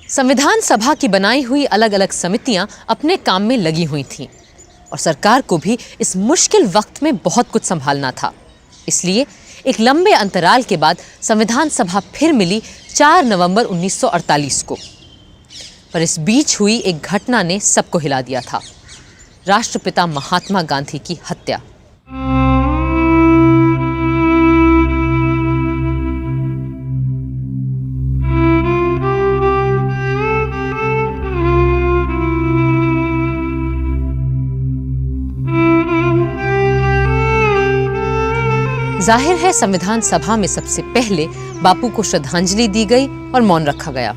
संविधान सभा की बनाई हुई अलग अलग समितियां अपने काम में लगी हुई थीं और सरकार को भी इस मुश्किल वक्त में बहुत कुछ संभालना था। इसलिए एक लंबे अंतराल के बाद संविधान सभा फिर मिली 4 नवंबर 1948 को। पर इस बीच हुई एक घटना ने सबको हिला दिया था, राष्ट्रपिता महात्मा गांधी की हत्या। जाहिर है संविधान सभा में सबसे पहले बापू को श्रद्धांजलि दी गई और मौन रखा गया।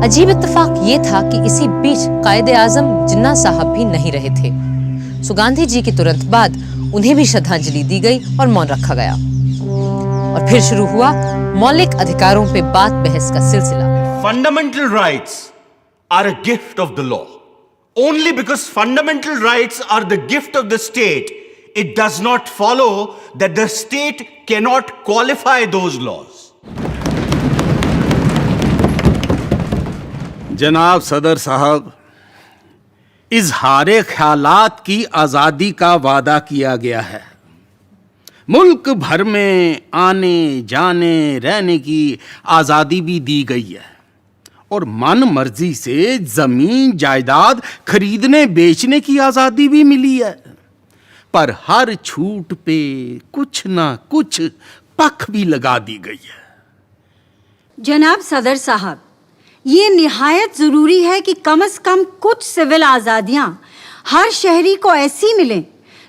अजीब इत्तेफाक ये था कि इसी बीच कायदे आजम जिन्ना साहब भी नहीं रहे थे। सो गांधी जी के तुरंत बाद उन्हें भी श्रद्धांजलि दी गई और मौन रखा गया और फिर शुरू हुआ मौलिक अधिकारों पे बात बहस का सिलसिला। Fundamental rights are a gift of the law. Only because fundamental rights are the gift of the state, it does not follow that the state can not qualify those laws. जनाब सदर साहब, इजहारे ख्यालात की आज़ादी का वादा किया गया है। मुल्क भर में आने जाने रहने की आज़ादी भी दी गई है और मन मर्जी से ज़मीन जायदाद खरीदने बेचने की आज़ादी भी मिली है। पर हर छूट पे कुछ ना कुछ पख भी लगा दी गई है। जनाब सदर साहब, ये निहायत ज़रूरी है कि कम से कम कुछ सिविल आज़ादियाँ हर शहरी को ऐसी मिलें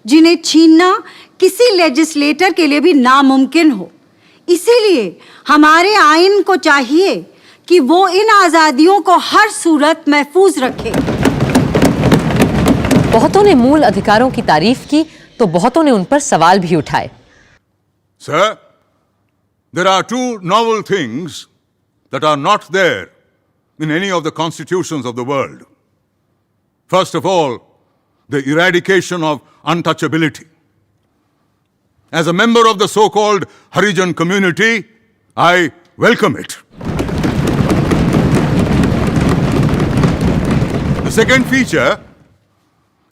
जिन्हें छीनना किसी लेजिस्लेटर के लिए भी नामुमकिन हो। इसीलिए हमारे आइन को चाहिए कि वो इन आज़ादियों को हर सूरत महफूज रखे। बहुतों ने मूल अधिकारों की तारीफ की तो बहुतों ने उन पर सवाल भी उठाए। Sir, there are two novel things that are not there in any of the constitutions of the world. First of all, the eradication of untouchability. As a member of the so-called Harijan community, I welcome it. The second feature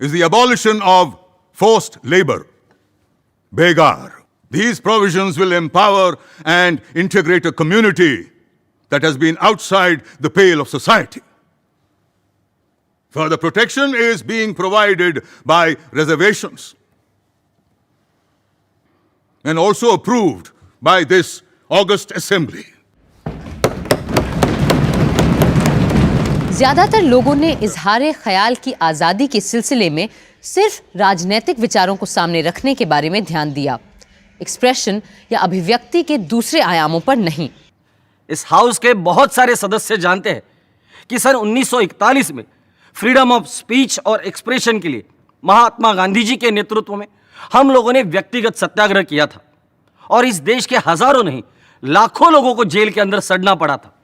is the abolition of forced labor, begar. These provisions will empower and integrate a community that has been outside the pale of society. Further protection is being provided by reservations and also approved by this August Assembly. ज्यादातर लोगों ने इजहारे ख्याल की आज़ादी के सिलसिले में सिर्फ राजनीतिक विचारों को सामने रखने के बारे में ध्यान दिया, एक्सप्रेशन या अभिव्यक्ति के दूसरे आयामों पर नहीं। इस हाउस के बहुत सारे सदस्य जानते हैं कि सन 1941 में फ्रीडम ऑफ स्पीच और एक्सप्रेशन के लिए महात्मा गांधी जी के नेतृत्व में हम लोगों ने व्यक्तिगत सत्याग्रह किया था और इस देश के हजारों नहीं लाखों लोगों को जेल के अंदर सड़ना पड़ा था।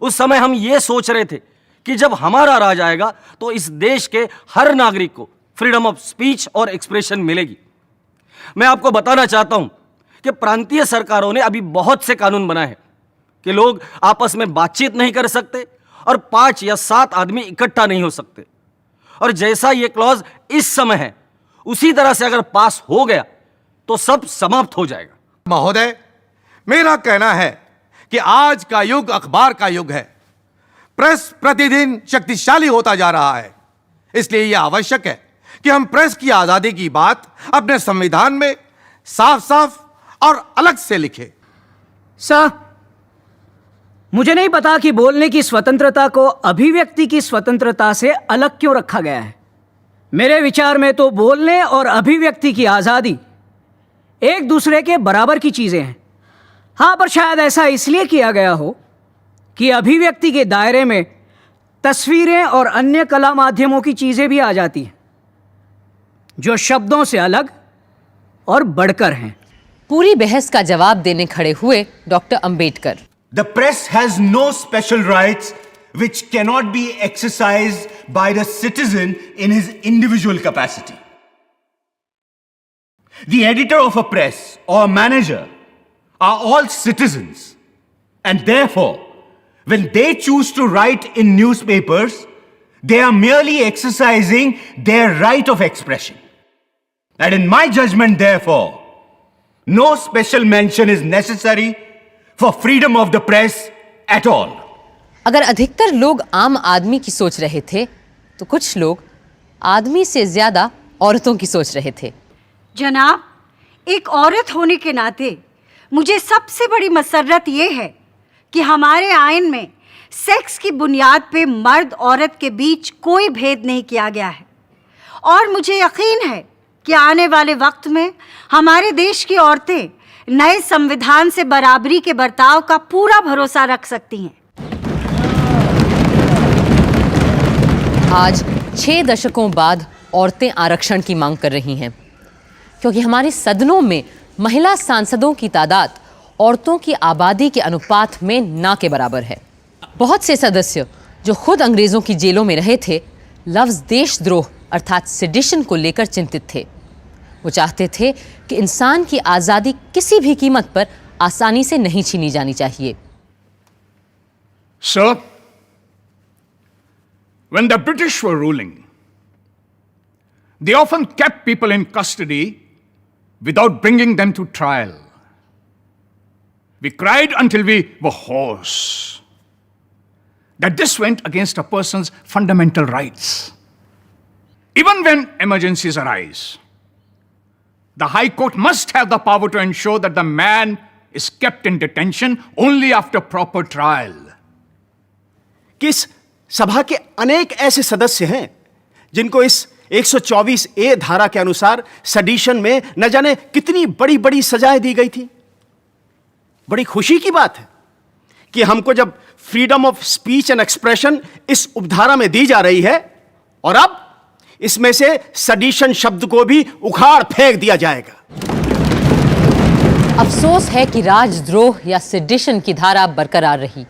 उस समय हम ये सोच रहे थे कि जब हमारा राज आएगा तो इस देश के हर नागरिक को फ्रीडम ऑफ स्पीच और एक्सप्रेशन मिलेगी। मैं आपको बताना चाहता हूं कि प्रांतीय सरकारों ने अभी बहुत से कानून बनाए हैं कि लोग आपस में बातचीत नहीं कर सकते और 5 या 7 आदमी इकट्ठा नहीं हो सकते। और जैसा ये क्लॉज इस समय है उसी तरह से अगर पास हो गया तो सब समाप्त हो जाएगा। महोदय, मेरा कहना है कि आज का युग अखबार का युग है। प्रेस प्रतिदिन शक्तिशाली होता जा रहा है। इसलिए यह आवश्यक है कि हम प्रेस की आजादी की बात अपने संविधान में साफ साफ और अलग से लिखें। साहब, मुझे नहीं पता कि बोलने की स्वतंत्रता को अभिव्यक्ति की स्वतंत्रता से अलग क्यों रखा गया है। मेरे विचार में तो बोलने और अभिव्यक्ति की आज़ादी एक दूसरे के बराबर की चीज़ें हैं। हाँ, पर शायद ऐसा इसलिए किया गया हो कि अभिव्यक्ति के दायरे में तस्वीरें और अन्य कला माध्यमों की चीज़ें भी आ जाती हैं जो शब्दों से अलग और बढ़कर हैं। पूरी बहस का जवाब देने खड़े हुए doctor Ambedkar. The press has no special rights which cannot be exercised by the citizen in his individual capacity. The editor of a press or manager are all citizens, and therefore, when they choose to write in newspapers, they are merely exercising their right of expression. And in my judgment, therefore, no special mention is necessary for freedom of the press at all. अगर अधिकतर लोग आम आदमी की सोच रहे थे तो कुछ लोग आदमी से ज्यादा औरतों की सोच रहे थे। जनाब, एक औरत होने के नाते मुझे सबसे बड़ी मसर्रत ये है कि हमारे आइन में सेक्स की बुनियाद पे मर्द औरत के बीच कोई भेद नहीं किया गया है, और मुझे यकीन है कि आने वाले वक्त में हमारे देश की औरतें नए संविधान से बराबरी के बर्ताव का पूरा भरोसा रख सकती हैं। आज 6 दशकों बाद औरतें आरक्षण की मांग कर रही हैं, क्योंकि हमारे सदनों में महिला सांसदों की तादाद औरतों की आबादी के अनुपात में ना के बराबर है। बहुत से सदस्य जो खुद अंग्रेजों की जेलों में रहे थे, लफ्ज़ देशद्रोह अर्थात सेडिशन को लेकर चिंतित थे। वो चाहते थे कि इंसान की आज़ादी किसी भी कीमत पर आसानी से नहीं छीनी जानी चाहिए। Sir, when the British were ruling, they often kept people in custody without bringing them to trial. We cried until we were hoarse that this went against a person's fundamental rights. Even when emergencies arise, the High Court must have the power to ensure that the man is kept in detention only after proper trial. किस सभा के अनेक ऐसे सदस्य हैं जिनको इस 124A धारा के अनुसार सेडिशन में न जाने कितनी बड़ी बड़ी सजाएं दी गई थी। बड़ी खुशी की बात है कि हमको जब freedom of speech and expression इस उपधारा में दी जा रही है, और अब इसमें से सेडिशन शब्द को भी उखाड़ फेंक दिया जाएगा। अफसोस है कि राजद्रोह या सेडिशन की धारा बरकरार रही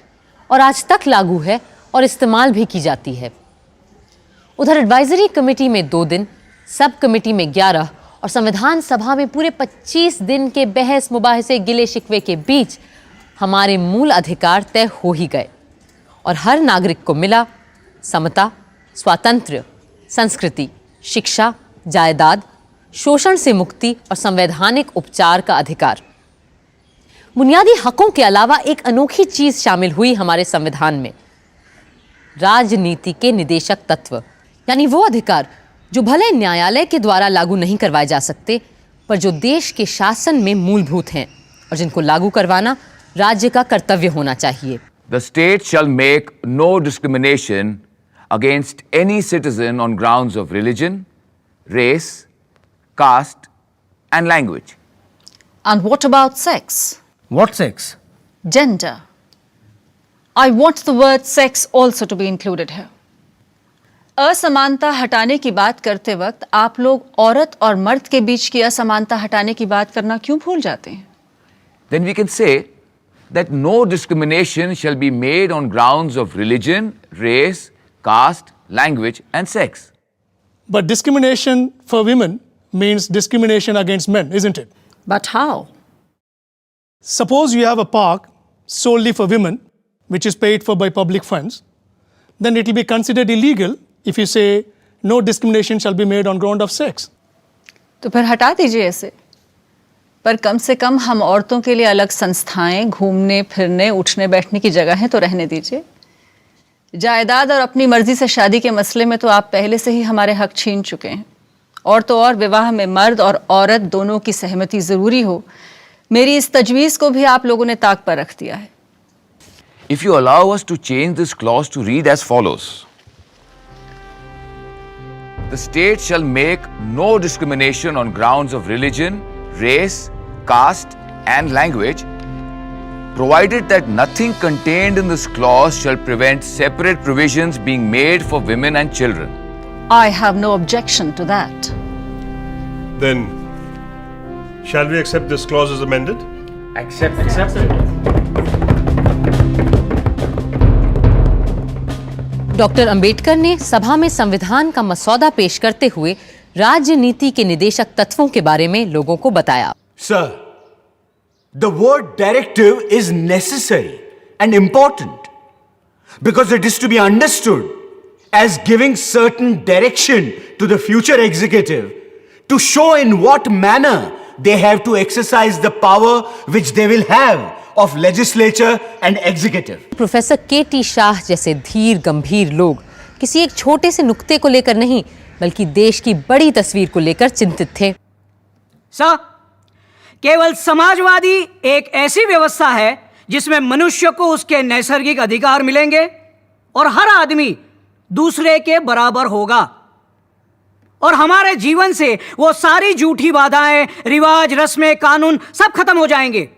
और आज तक लागू है और इस्तेमाल भी की जाती है। उधर एडवाइजरी कमेटी में 2 दिन, सब कमेटी में 11 और संविधान सभा में पूरे 25 दिन के बहस मुबाहिसे गिले शिकवे के बीच हमारे मूल अधिकार तय हो ही गए और हर नागरिक को मिला समता, स्वातंत्र्य, संस्कृति, शिक्षा, जायदाद, शोषण से मुक्ति और संवैधानिक उपचार का अधिकार। बुनियादी हकों के अलावा एक अनोखी चीज शामिल हुई हमारे संविधान में, राजनीति के निदेशक तत्व, यानी वो अधिकार जो भले न्यायालय के द्वारा लागू नहीं करवाए जा सकते, पर जो देश के शासन में मूलभूत हैं और जिनको लागू करवाना राज्य का कर्तव्य होना चाहिए। The state shall make no discrimination against any citizen on grounds of religion, race, caste, and language. And what about sex? What sex? Gender. I want the word sex also to be included here. असमानता हटाने की बात करते वक्त आप लोग औरत और मर्द के बीच की असमानता हटाने की बात करना क्यों भूल जाते हैं? Then we can say that no discrimination shall be made on grounds of religion, race, caste, language, and sex. But discrimination for women means discrimination against men, isn't it? But how? Suppose you have a park solely for women, which is paid for by public funds, then it will be considered illegal if you say no discrimination shall be made on ground of sex. तो फिर हटा दीजिए इसे। पर कम से कम हम औरतों के लिए अलग संस्थाएं, घूमने फिरने उठने बैठने की जगहें तो रहने दीजिए। जायदाद और अपनी मर्जी से शादी के मसले में तो आप पहले से ही हमारे हक छीन चुके हैं। और तो और विवाह में मर्द और औरत दोनों की सहमति ज़रूरी हो, मेरी इस तजवीज़ को भी आप लोगों ने ताक पर रख दिया है। If you allow us to change this clause to read as follows: The state shall make no discrimination on grounds of religion, race, caste, and language, provided that nothing contained in this clause shall prevent separate provisions being made for women and children. I have no objection to that. Then, shall we accept this clause as amended? Accept it. Doctor Ambedkar ने सभा में संविधान का मसौदा पेश करते हुए राजनीति के निदेशक तत्वों के बारे में लोगों को बताया। Sir, the word directive is necessary and important because it is to be understood as giving certain direction to the future executive to show in what manner they have to exercise the power which they will have of legislature and executive. Professor K.T.. Shah जैसे धीर गंभीर लोग किसी एक छोटे से नुक्ते को लेकर नहीं बल्कि देश की बड़ी तस्वीर को लेकर चिंतित थे। सर, केवल समाजवादी एक ऐसी व्यवस्था है जिसमें मनुष्य को उसके नैसर्गिक अधिकार मिलेंगे और हर आदमी दूसरे के बराबर होगा और हमारे जीवन से वो सारी झूठी बाधाएं, रिवाज, रस्में, कानून सब खत्म हो जाएंगे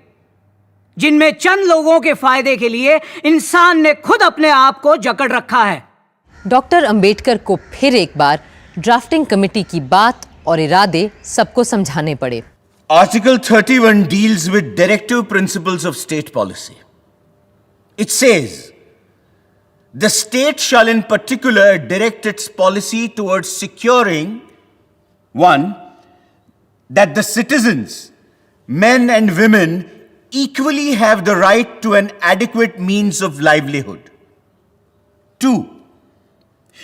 जिनमें चंद लोगों के फायदे के लिए इंसान ने खुद अपने आप को जकड़ रखा है। डॉक्टर अंबेडकर को फिर एक बार ड्राफ्टिंग कमेटी की बात और इरादे सबको समझाने पड़े। Article 31 deals with directive principles of state policy. It says, the state shall in particular direct its policy towards securing, 1, that the citizens, men and women, equally have the right to an adequate means of livelihood. 2,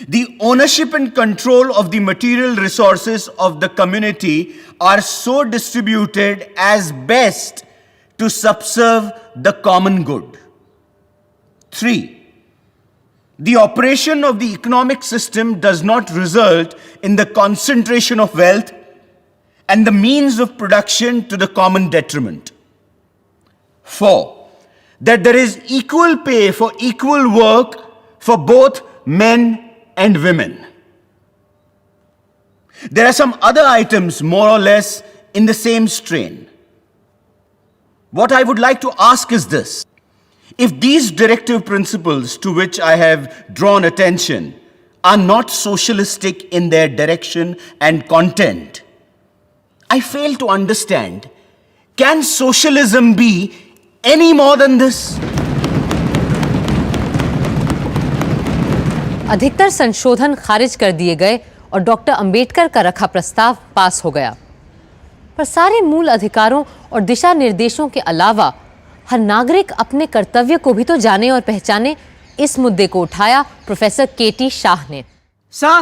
the ownership and control of the material resources of the community are so distributed as best to subserve the common good. 3, the operation of the economic system does not result in the concentration of wealth and the means of production to the common detriment. 4, that there is equal pay for equal work for both men and women. There are some other items more or less in the same strain. What I would like to ask is this. If these directive principles to which I have drawn attention are not socialistic in their direction and content, I fail to understand, can socialism be any more than this? अधिकतर संशोधन खारिज कर दिए गए और doctor Ambedkar का रखा प्रस्ताव पास हो गया, पर सारे मूल अधिकारों और दिशा निर्देशों के अलावा हर नागरिक अपने कर्तव्य को भी तो जाने और पहचाने, इस मुद्दे को उठाया प्रोफेसर के.टी. शाह ने। सर,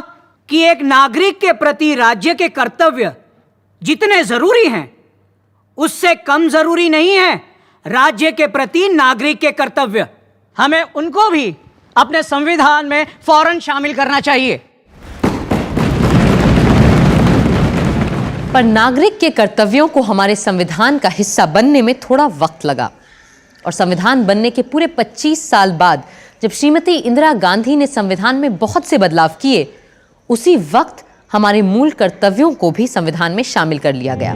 कि एक नागरिक के प्रति राज्य के कर्तव्य जितने जरूरी हैं उससे कम जरूरी नहीं है राज्य के प्रति नागरिक के कर्तव्य। हमें उनको भी अपने संविधान में फौरन शामिल करना चाहिए। पर नागरिक के कर्तव्यों को हमारे संविधान का हिस्सा बनने में थोड़ा वक्त लगा और संविधान बनने के पूरे 25 साल बाद जब श्रीमती इंदिरा गांधी ने संविधान में बहुत से बदलाव किए, उसी वक्त हमारे मूल कर्तव्यों को भी संविधान में शामिल कर लिया गया।